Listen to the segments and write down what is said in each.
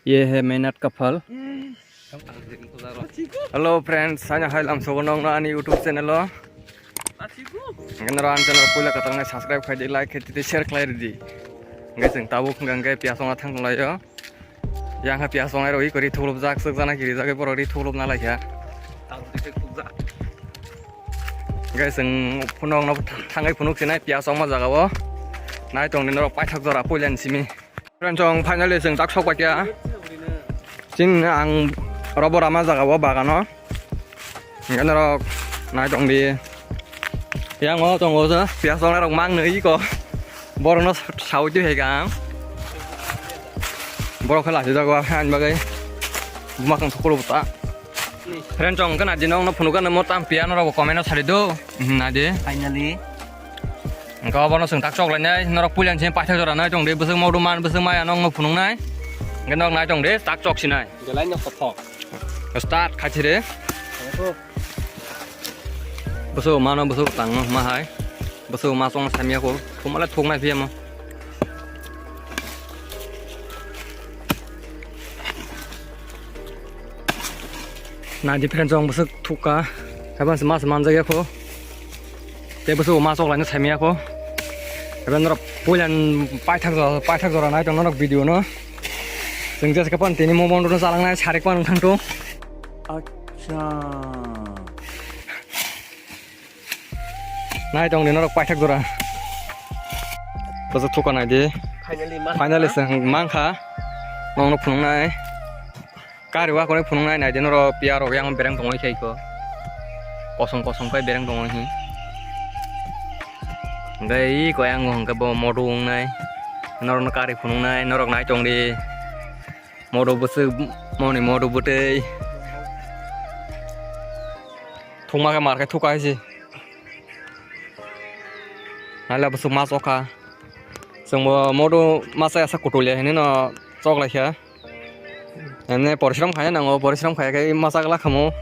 ये है मेहनत का फल। Hello friends, saya Hailam Sogonong na ani YouTube channel lo. Ngenaran channel pula katalanga subscribe khai di like khai di share khai di. Ngai sing tabu khang ngai piasong athang lai yo. Yang ha piasong ai roi kori thulup jak sak jana kiri jage porori thulup na lai ya. Tabu dikek thulak. Ngai sing phunong na thangai phunuk sinai piasong ma jaga wo. Nai tong ni ro pai thak jora pulen simi. Friends jong finally sing tak sok ba kya. Jing ang robor ama jaga wo bagano. Ngan ro nai tong di yang ngó tong ngó ra phía sau này đồng mang nữa ý có bò nó sáu chứ hay cả bò khai lại cho qua anh bác ấy mặc thùng cô lụt ta friend trong cái này gì nó phun cái nó một tam phía nó đâu có comment nó xài đâu này đi Finally có bò nó sừng tắc chọc lại nhá nó pui lên trên phải theo cho nó trong đấy bữa sương mau đồ man bữa sương mai nó phun này cái nó này trong đấy tắc chọc xin này cái lấy nó phọt start khai chứ đấy besok mana besok tang mahai besok masuk samia ko malah thong nai phiam na different jong besok thuka kaban sama saman jaga ko te besok masuk lai na samia ko kaban ro pulan pai thak jora nai tong no video no sing jas kapan tini momon ro salang nai sarek pan thang to acha nai tong nó quay thắc rồi bây giờ thu con này đi finally sang mang khá nong nó phun này cá rồi con phun này đi nó pia rồi yang bereng tong ấy ko kosong cái bereng tong ấy đây có yang ngon cái bộ modung này nó cá rồi phun này nó rồi nai tong đi modu besi mau nih modu butei thung ma cái mar cái thu cái gì Nala besok masuk ka, semua modu masa asa kutulia ini no cok lah ya. Ini porsiram kaya nango porsiram kaya kayak masak lah kamu.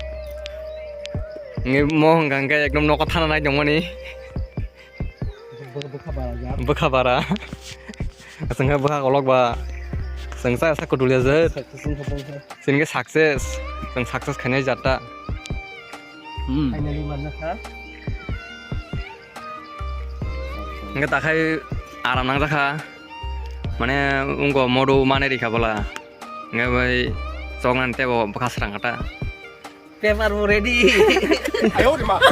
Ini mau nggak kayak ekdom nokot tanah naik dong ini. Bekabara. Sengka bekak kolok ba. Sengsa asa kutulia zat. Sehingga sukses, seng sukses kayaknya jatah. Finally mana kah? Nggak tak kayak aram nang tak mana ungko modu mana di kabola nggak bayi songan tebo bekas serang kata Paper ready. Ayo di mak.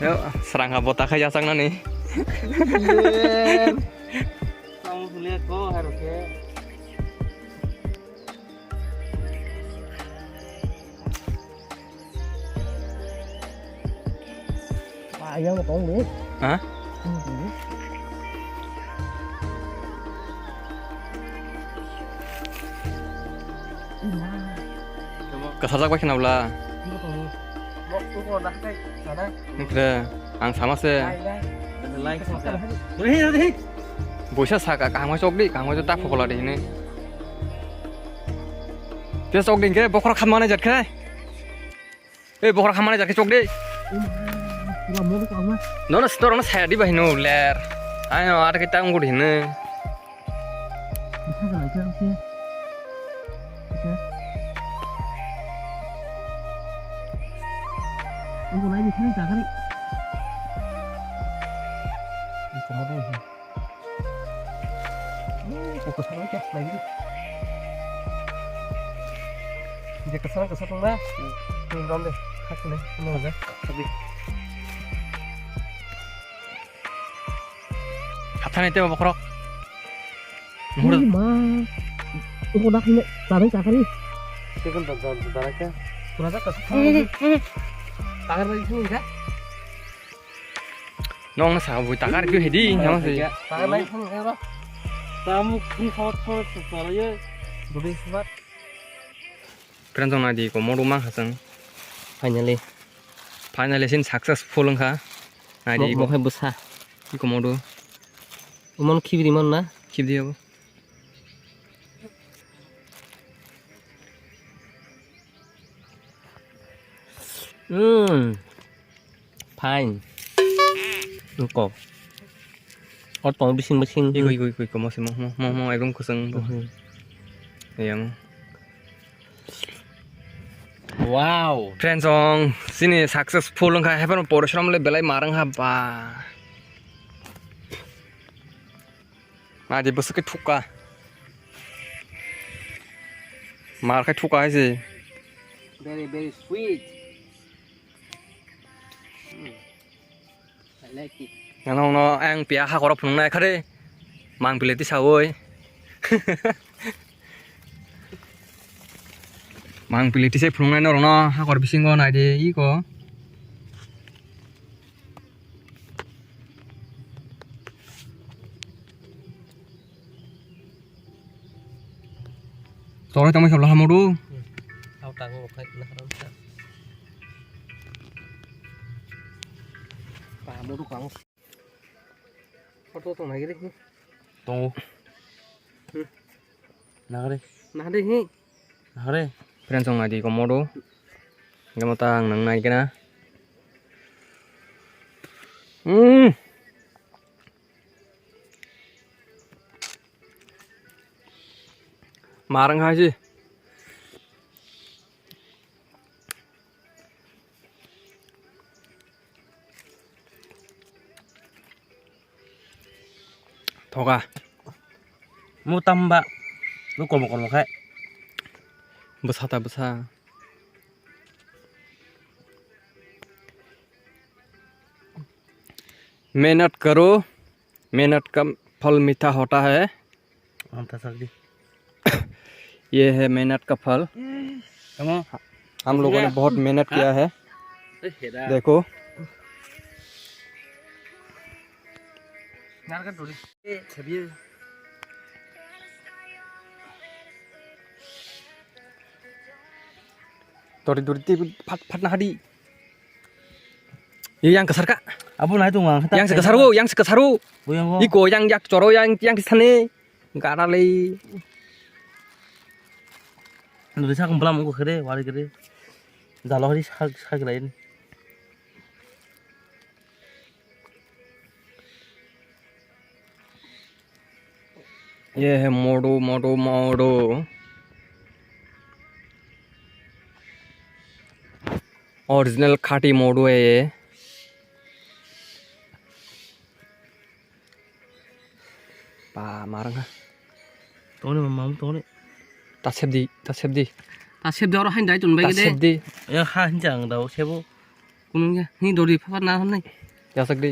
Yuk serang kabota kayak sang nih. Kamu lihat kok harusnya. Ayam nó tốn nước. Hả? Kesasak baik kenapa lah? Nih ang sama sih. Bosnya sak kang mau cok di, kang mau tak pokola di ini. Dia cok di ke, pokok kamane jat ke? Pokok kamane jat ke cok di? Nó store nó xài đi bài nô lẹt, ai nó ăn cái tao cũng đi nữa. Ông lấy gì thế cả cái đi. Không có đâu. Aku sana cek lagi. Dia kesana dah. Ini rom deh. Khas nih. Ini aja. Tapi Kapan itu bapak rok? Mudah. Aku nak ini tarik cakar ni. Siapa tarik? Kurang tak? Takar lagi sini kan? Nong nasa buat takar itu hedi, nong sih. Takar lagi sini kan? Kamu ni foto ya. Boleh sebab. Perancong nadi ko mau rumah hasang. Finally sin successful ka. Nadi mau besar. Iko mau do. Umon kip di mana? Kip dia bu. Fine. Engkau. tong bising bising. Iku mau ekdom kuseng tuh. Yang Wow. friends ong sini successful ngka heaven porishram le belai marang haba. Madi busuk thuka. Mar khai thuka sih. Very sweet. I like it. Yang no ang pia ha korap phung nai khare. Mang pileti sawoi. Mang pileti se phung nai no no ha kor bising go nai de I ko. Tore tamai sabla hamodu. Tao tang một cái là đâu sao? Bà mua đồ quảng. Có tô tông này cái đấy. Tô. Nào đây. Nào đây nhỉ. Nào đây. Friends ong adi ko modu. Gamata nang nai kena. Marang hai sih. Thoga. Mua tâm bạ. Nó còn một cái. besar. मेहनत करो, मेहनत का फल मीठा होता है। ये है मेहनत का फल। हम लोगों ने बहुत मेहनत किया है। देखो Dori fat na hadi. Yang kesar kak. Abu naik tuh ngang. Yang sekesaru. Iko yang yak coro yang di sana. Enggak ada lagi. Udah saya kempelam aku kere, wali kere. Dalam hari saya kirain. ये है मोडो original खाटी मोडो है ये। पा मारंगा तो ने मम्मा तो ने तासेब दी और हाइन दाइ तुन बाय तासेब दी ए हा हिंजां दाउ सेबो कुनुंगा नि दरि फाफा ना हनै यासक दी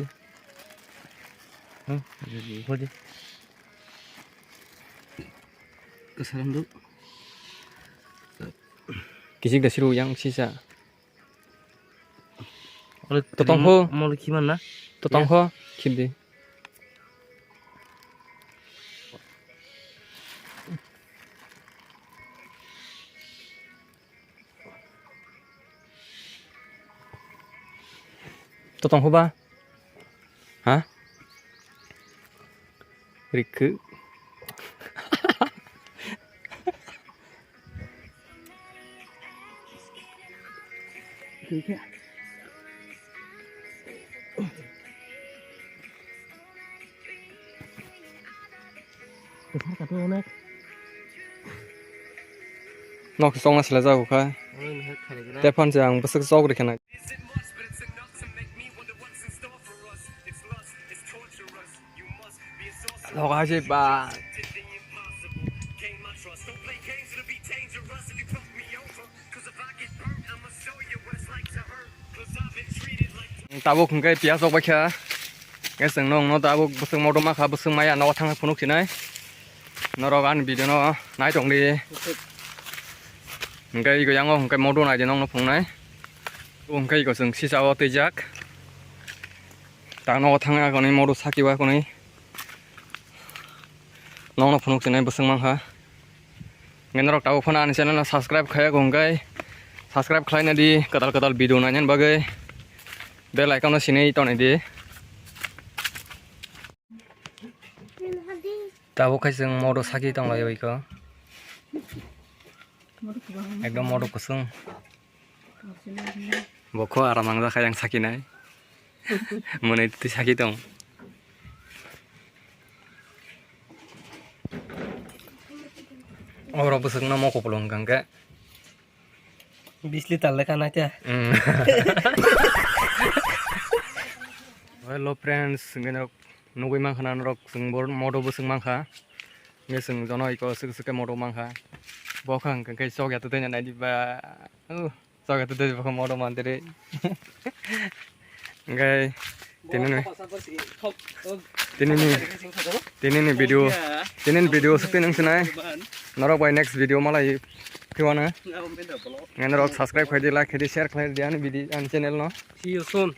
होदि kesaran dulu kisik dasiru yang sisa oleh totong ho mau gimana totong ho kibdi totong ho ba hah riku Nok song na sila zago ka. Tepan jang besok zog de kana. Log aje ba. Tabuk ngai pia zog ba kha. Ngai seng nong no tabuk besok modo ma kha besok maya no thang phunuk sinai. Norogan video no nai tong di. Ngai ko yang ngai modo nai nong no phung nai. Ngai ko seng sisa o tejak. Ta no thang ko ni modo sakiwa ko ni. Nong no phunuk sinai besok ma kha. Ngai norok tabu phana ni channel na subscribe khaya ko ngai. Subscribe khlai na di kadal video na nyan bagai. Bell icon na sinai to nai di. Tabu khai seng modo saki tong lai ko. Ekdom modo kusung. Boko aramang da khayang saki nai. Mone ti saki tong. Orang besok nama kau pelong kangke. 20 liter lekan aja. Hello friends, nggak nunggu mangkana rok sengbor modo besok mangka. Nggak seng jono iko sek modo mangka. Bokang kangke sok ya tuh tanya nanti ba. Sok ya tuh tanya bokang modo mantere. Nggak. Tini video seperti yang senai. Norok by next video malah kiwana. Ngan norok subscribe kadi like kadi share kadi di video channel no. See you soon.